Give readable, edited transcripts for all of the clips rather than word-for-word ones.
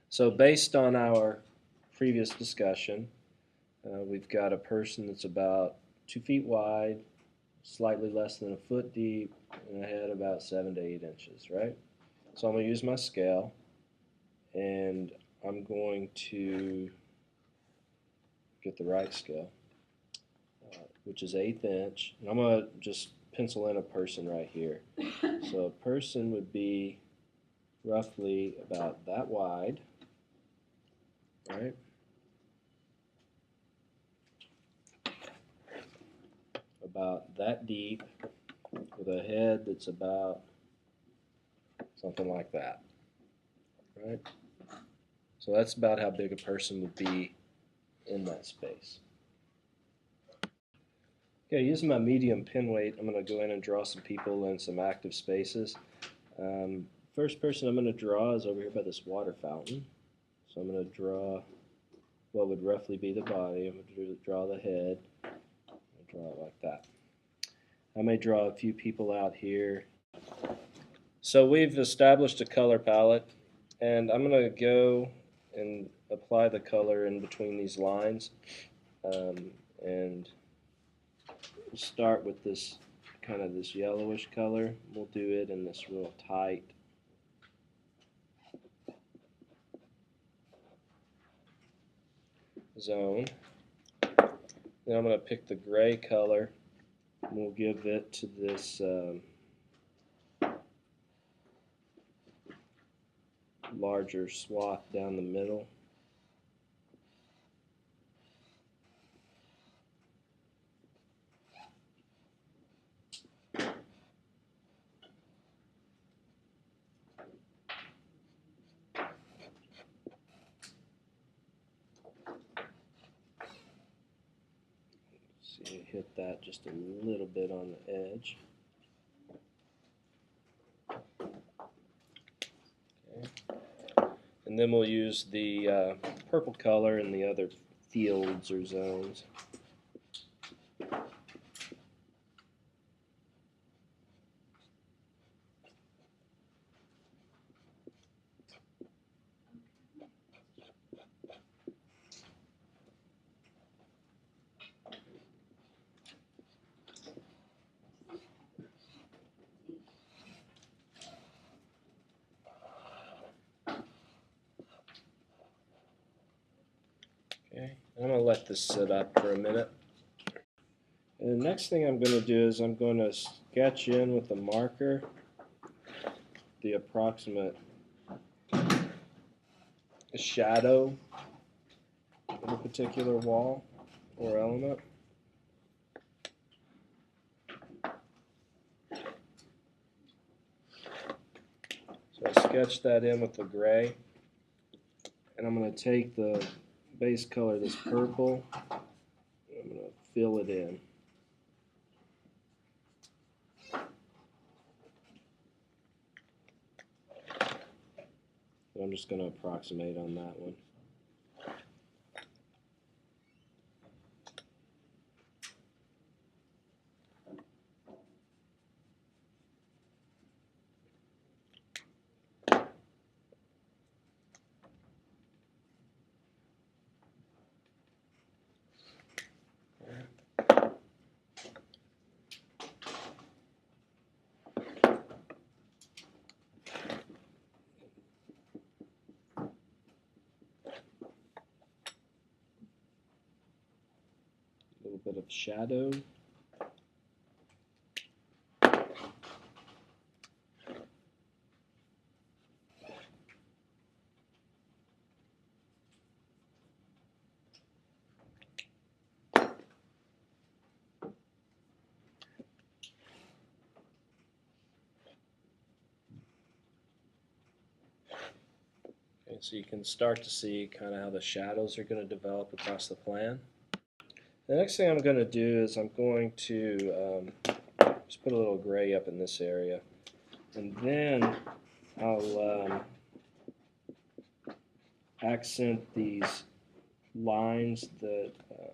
So based on our previous discussion, we've got a person that's about 2 feet wide, slightly less than a foot deep, and a head about 7 to 8 inches, right? So I'm going to use my scale, and I'm going to get the right scale, which is 1/8 inch. And I'm going to just pencil in a person right here. So a person would be roughly about that wide, right? About that deep, with a head that's about something like that, right? So that's about how big a person would be in that space. Okay, using my medium pen weight, I'm going to go in and draw some people in some active spaces. First person I'm going to draw is over here by this water fountain. So I'm going to draw what would roughly be the body. I'm going to draw the head. I'll draw it like that. I may draw a few people out here. So we've established a color palette, and I'm going to go and apply the color in between these lines, and start with this kind of this yellowish color. We'll do it in this real tight zone. Then I'm going to pick the gray color, and we'll give it to this larger swath down the middle. See, hit that just a little bit on the edge. Okay. And then we'll use the purple color in the other fields or zones. Okay, I'm going to let this sit up for a minute. And the next thing I'm going to do is I'm going to sketch in with a marker the approximate shadow of a particular wall or element. So I sketch that in with the gray, and I'm going to take the base color, this purple, and I'm going to fill it in. And I'm just going to approximate on that one. A little bit of shadow. Okay, so you can start to see kind of how the shadows are going to develop across the plan. The next thing I'm going to do is I'm going to just put a little gray up in this area, and then I'll accent these lines that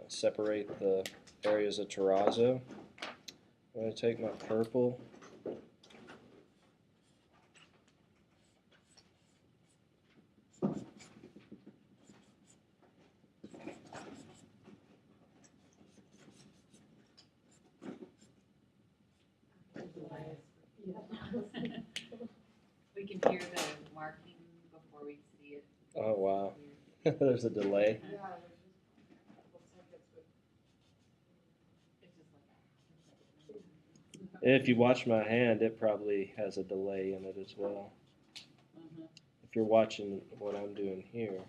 separate the areas of terrazzo. I'm going to take my purple can hear the marking before we see it. Oh, wow. There's a delay. Yeah. If you watch my hand, it probably has a delay in it as well. If you're watching what I'm doing here.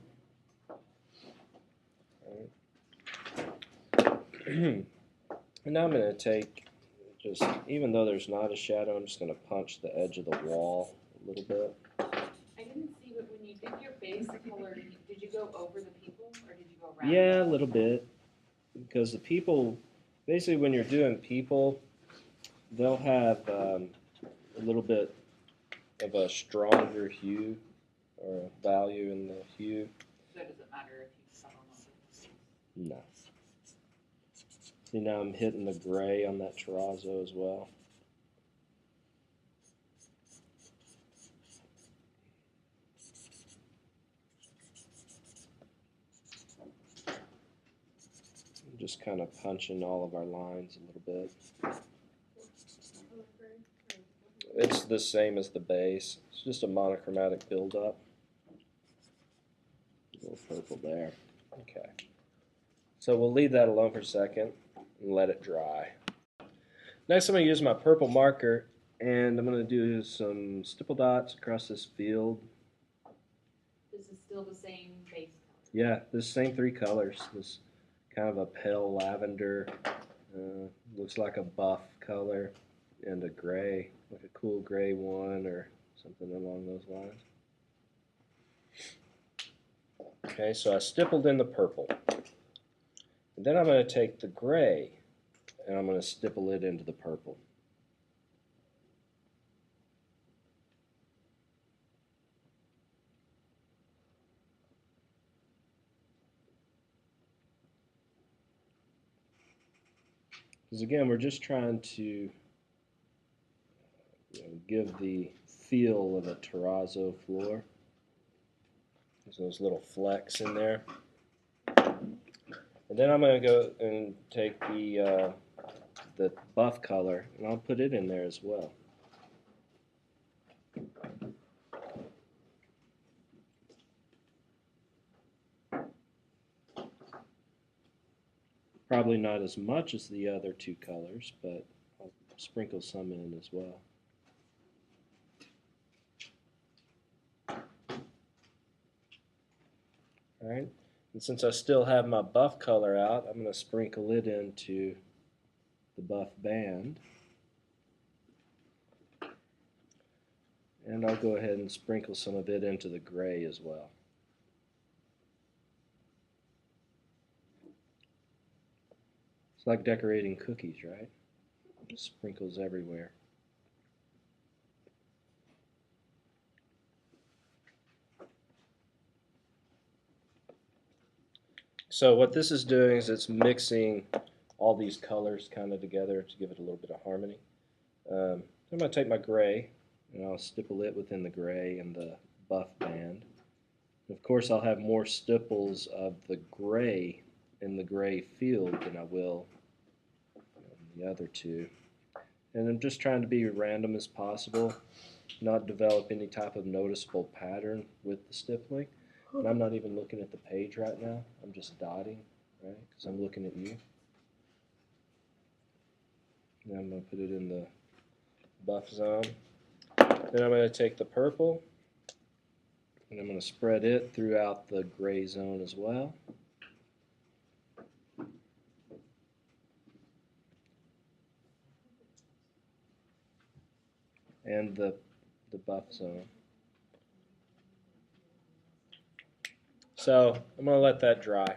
Right. And now I'm going to take, just, even though there's not a shadow, I'm just going to punch the edge of the wall a little bit. I didn't see, but when you did your base color, did you go over the people or did you go around? Yeah, a little bit. Because the people, basically when you're doing people, they'll have a little bit of a stronger hue or value in the hue. So does it matter if you color them? No. See, now I'm hitting the gray on that terrazzo as well. I'm just kind of punching all of our lines a little bit. It's the same as the base. It's just a monochromatic buildup. A little purple there. Okay. So we'll leave that alone for a second and let it dry. Next I'm going to use my purple marker and I'm going to do some stipple dots across this field. This is still the same base color? Yeah, the same three colors. This kind of a pale lavender, looks like a buff color, and a gray, like a cool gray one or something along those lines. Okay, so I stippled in the purple. And then I'm going to take the gray and I'm going to stipple it into the purple. Because again, we're just trying to give the feel of a terrazzo floor. There's those little flecks in there. And then I'm going to go and take the buff color and I'll put it in there as well. Probably not as much as the other two colors, but I'll sprinkle some in as well. Alright, and since I still have my buff color out, I'm going to sprinkle it into the buff band. And I'll go ahead and sprinkle some of it into the gray as well. It's like decorating cookies, right? Sprinkles everywhere. So what this is doing is it's mixing all these colors kind of together to give it a little bit of harmony. I'm going to take my gray and I'll stipple it within the gray and the buff band. Of course, I'll have more stipples of the gray in the gray field than I will in the other two. And I'm just trying to be random as possible, not develop any type of noticeable pattern with the stippling. And I'm not even looking at the page right now. I'm just dotting, right? Because I'm looking at you. Now I'm going to put it in the buff zone. Then I'm going to take the purple and I'm going to spread it throughout the gray zone as well. And the buff zone. So I'm going to let that dry.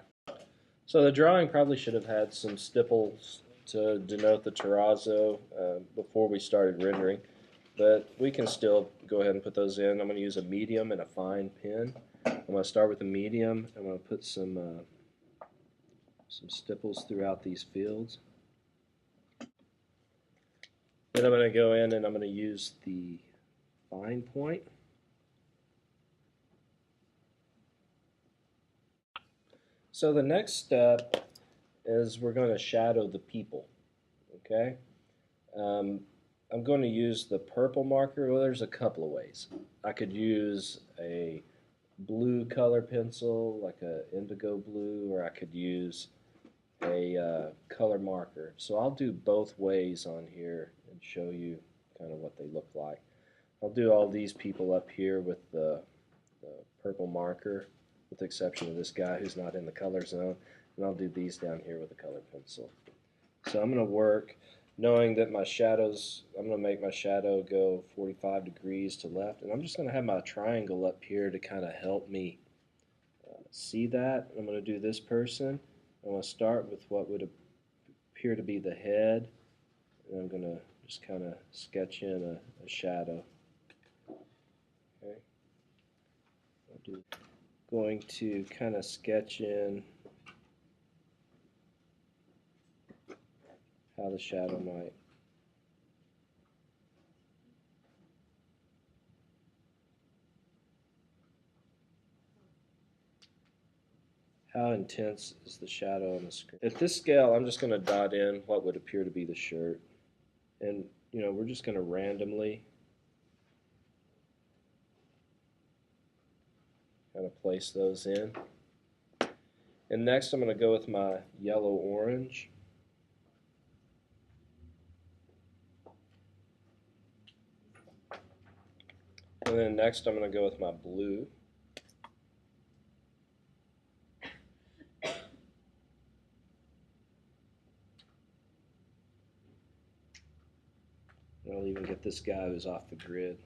So the drawing probably should have had some stipples to denote the terrazzo before we started rendering, but we can still go ahead and put those in. I'm going to use a medium and a fine pen. I'm going to start with a medium. I'm going to put some stipples throughout these fields. Then I'm going to go in and I'm going to use the fine point. So the next step is we're going to shadow the people, okay? I'm going to use the purple marker. Well, there's a couple of ways. I could use a blue color pencil, like a indigo blue, or I could use a color marker. So I'll do both ways on here and show you kind of what they look like. I'll do all these people up here with the purple marker, with the exception of this guy who's not in the color zone, and I'll do these down here with a color pencil. So I'm going to work knowing that my shadows, I'm going to make my shadow go 45 degrees to left, and I'm just going to have my triangle up here to kind of help me see that. I'm going to do this person. I'm going to start with what would appear to be the head, and I'm going to just kind of sketch in a shadow. Okay. Going to kind of sketch in how the shadow might. How intense is the shadow on the screen? At this scale, I'm just going to dot in what would appear to be the shirt. And, you know, we're just going to randomly kind of place those in. And next I'm going to go with my yellow-orange. And then next I'm going to go with my blue. And I'll even get this guy who's off the grid.